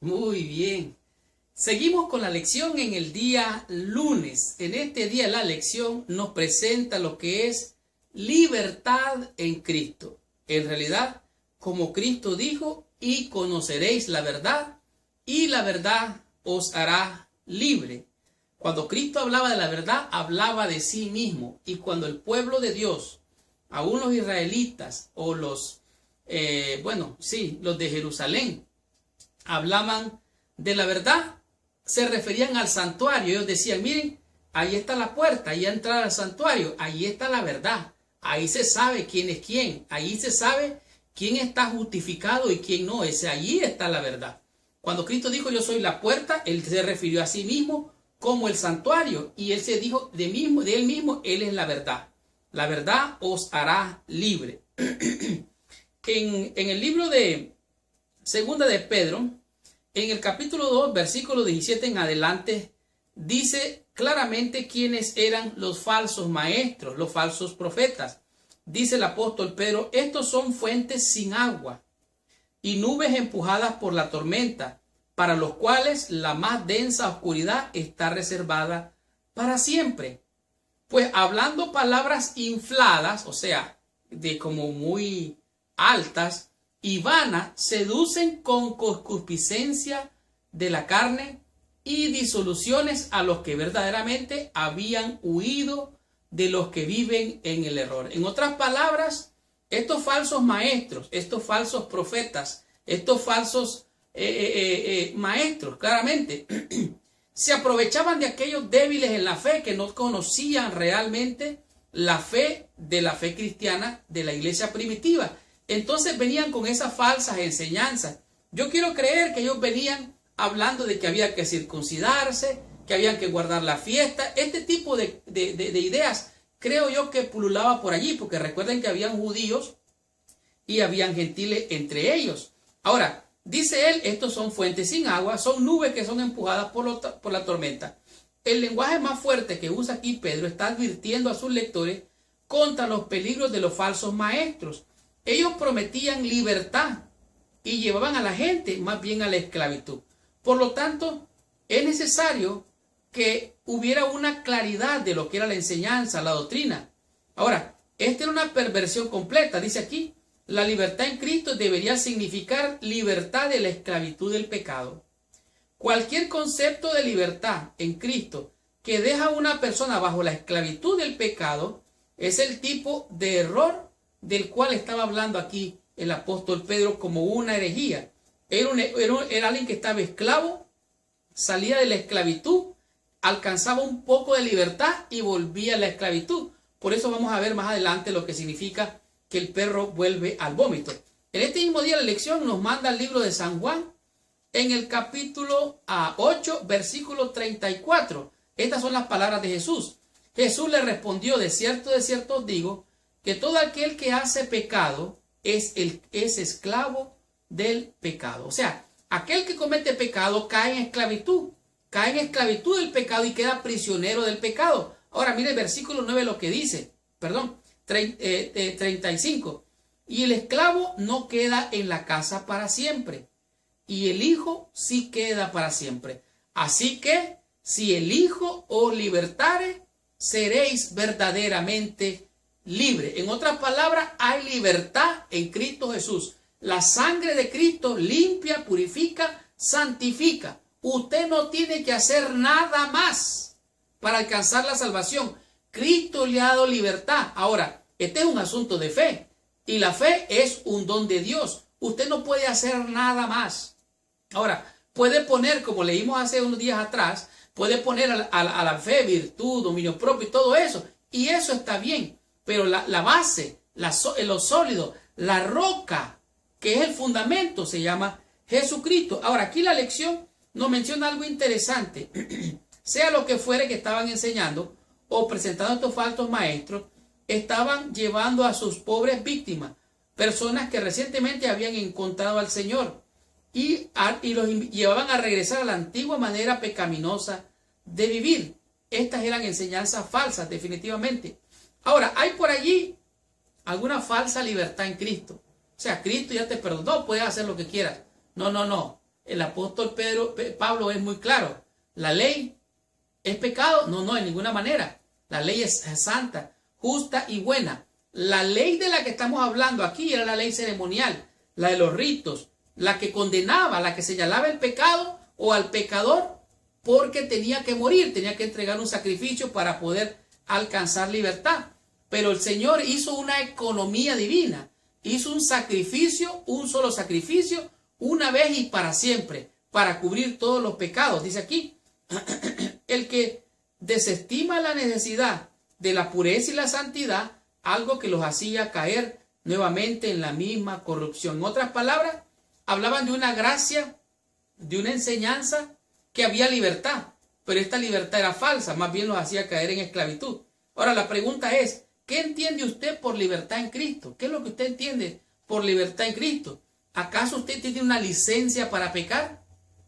Muy bien. Seguimos con la lección en el día lunes. En este día la lección nos presenta lo que es libertad en Cristo. En realidad, como Cristo dijo, y conoceréis la verdad, y la verdad os hará libre. Cuando Cristo hablaba de la verdad, hablaba de sí mismo. Y cuando el pueblo de Dios, aún los israelitas o los de Jerusalén, hablaban de la verdad, se referían al santuario. Ellos decían, miren, ahí está la puerta, ahí entrar al santuario, ahí está la verdad, ahí se sabe quién es quién, ahí se sabe quién está justificado y quién no, allí está la verdad. Cuando Cristo dijo yo soy la puerta, Él se refirió a sí mismo como el santuario, y Él se dijo de Él mismo, Él es la verdad. La verdad os hará libre. En el libro de Segunda de Pedro, en el capítulo 2, versículo 17 en adelante, dice claramente quiénes eran los falsos maestros, los falsos profetas. Dice el apóstol Pedro, estos son fuentes sin agua y nubes empujadas por la tormenta, para los cuales la más densa oscuridad está reservada para siempre. Pues hablando palabras infladas, o sea, de como muy altas y vanas, seducen con concupiscencia de la carne y disoluciones a los que verdaderamente habían huido de los que viven en el error. En otras palabras, estos falsos maestros, estos falsos profetas, estos falsos maestros, claramente, se aprovechaban de aquellos débiles en la fe que no conocían realmente la fe cristiana de la iglesia primitiva. Entonces venían con esas falsas enseñanzas. Yo quiero creer que ellos venían hablando de que había que circuncidarse, que habían que guardar la fiesta. Este tipo de ideas creo yo que pululaba por allí, porque recuerden que habían judíos y habían gentiles entre ellos. Ahora, dice él, estos son fuentes sin agua, son nubes que son empujadas por la tormenta. El lenguaje más fuerte que usa aquí Pedro está advirtiendo a sus lectores contra los peligros de los falsos maestros. Ellos prometían libertad y llevaban a la gente más bien a la esclavitud. Por lo tanto, es necesario que hubiera una claridad de lo que era la enseñanza, la doctrina. Ahora, esta era una perversión completa. Dice aquí, la libertad en Cristo debería significar libertad de la esclavitud del pecado. Cualquier concepto de libertad en Cristo que deja a una persona bajo la esclavitud del pecado es el tipo de error del cual estaba hablando aquí el apóstol Pedro como una herejía. Era alguien que estaba esclavo, salía de la esclavitud, alcanzaba un poco de libertad y volvía a la esclavitud. Por eso vamos a ver más adelante lo que significa que el perro vuelve al vómito. En este mismo día la lección nos manda el libro de San Juan en el capítulo 8, versículo 34. Estas son las palabras de Jesús. Jesús le respondió, de cierto os digo, que todo aquel que hace pecado es esclavo del pecado. O sea, aquel que comete pecado cae en esclavitud del pecado y queda prisionero del pecado. Ahora mire el versículo 9 lo que dice, 35. Y el esclavo no queda en la casa para siempre, y el Hijo sí queda para siempre. Así que, si el Hijo os libertare, seréis verdaderamente libres. En otras palabras, hay libertad en Cristo Jesús. La sangre de Cristo limpia, purifica, santifica. Usted no tiene que hacer nada más para alcanzar la salvación. Cristo le ha dado libertad. Ahora, este es un asunto de fe, y la fe es un don de Dios. Usted no puede hacer nada más. Ahora, puede poner, como leímos hace unos días atrás, puede poner a la fe, virtud, dominio propio y todo eso. Y eso está bien. Pero la base, lo sólido, la roca, que es el fundamento, se llama Jesucristo. Ahora, aquí la lección nos menciona algo interesante. Sea lo que fuere que estaban enseñando o presentando estos falsos maestros, estaban llevando a sus pobres víctimas, personas que recientemente habían encontrado al Señor, y los llevaban a regresar a la antigua manera pecaminosa de vivir. Estas eran enseñanzas falsas, definitivamente. Ahora, hay por allí alguna falsa libertad en Cristo. O sea, Cristo ya te perdonó, puedes hacer lo que quieras. No. el apóstol Pablo es muy claro. ¿La ley es pecado? No, no, en ninguna manera. La ley es santa, justa y buena. La ley de la que estamos hablando aquí era la ley ceremonial, la de los ritos, la que condenaba, la que señalaba el pecado o al pecador porque tenía que morir, tenía que entregar un sacrificio para poder alcanzar libertad. Pero el Señor hizo una economía divina, hizo un sacrificio, un solo sacrificio, una vez y para siempre, para cubrir todos los pecados. Dice aquí, el que desestima la necesidad de la pureza y la santidad, algo que los hacía caer nuevamente en la misma corrupción. En otras palabras, hablaban de una gracia, de una enseñanza, que había libertad, pero esta libertad era falsa, más bien los hacía caer en esclavitud. Ahora la pregunta es, ¿qué entiende usted por libertad en Cristo? ¿Qué es lo que usted entiende por libertad en Cristo? ¿Acaso usted tiene una licencia para pecar?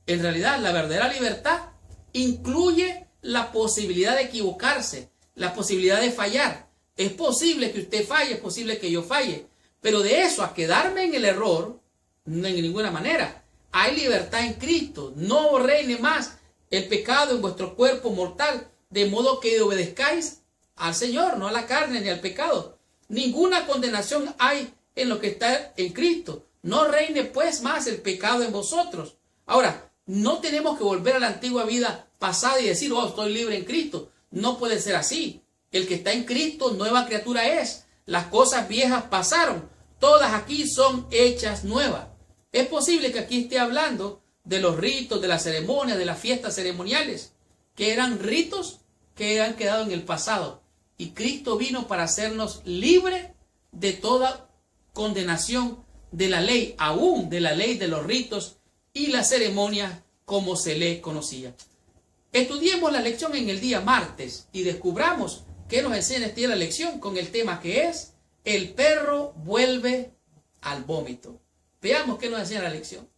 En realidad, la verdadera libertad incluye la posibilidad de equivocarse, la posibilidad de fallar. Es posible que usted falle, es posible que yo falle, pero de eso a quedarme en el error, no en ninguna manera. Hay libertad en Cristo. No reine más el pecado en vuestro cuerpo mortal, de modo que obedezcáis al Señor, no a la carne ni al pecado. Ninguna condenación hay en lo que está en Cristo. No reine pues más el pecado en vosotros. Ahora, no tenemos que volver a la antigua vida pasada y decir, oh, estoy libre en Cristo. No puede ser así. El que está en Cristo, nueva criatura es. Las cosas viejas pasaron. Todas aquí son hechas nuevas. Es posible que aquí esté hablando de los ritos, de las ceremonias, de las fiestas ceremoniales, que eran ritos que han quedado en el pasado. Y Cristo vino para hacernos libres de toda condenación de la ley, aún de la ley de los ritos y las ceremonias como se le conocía. Estudiemos la lección en el día martes y descubramos qué nos enseña este día la lección con el tema que es: el perro vuelve al vómito. Veamos qué nos enseña la lección.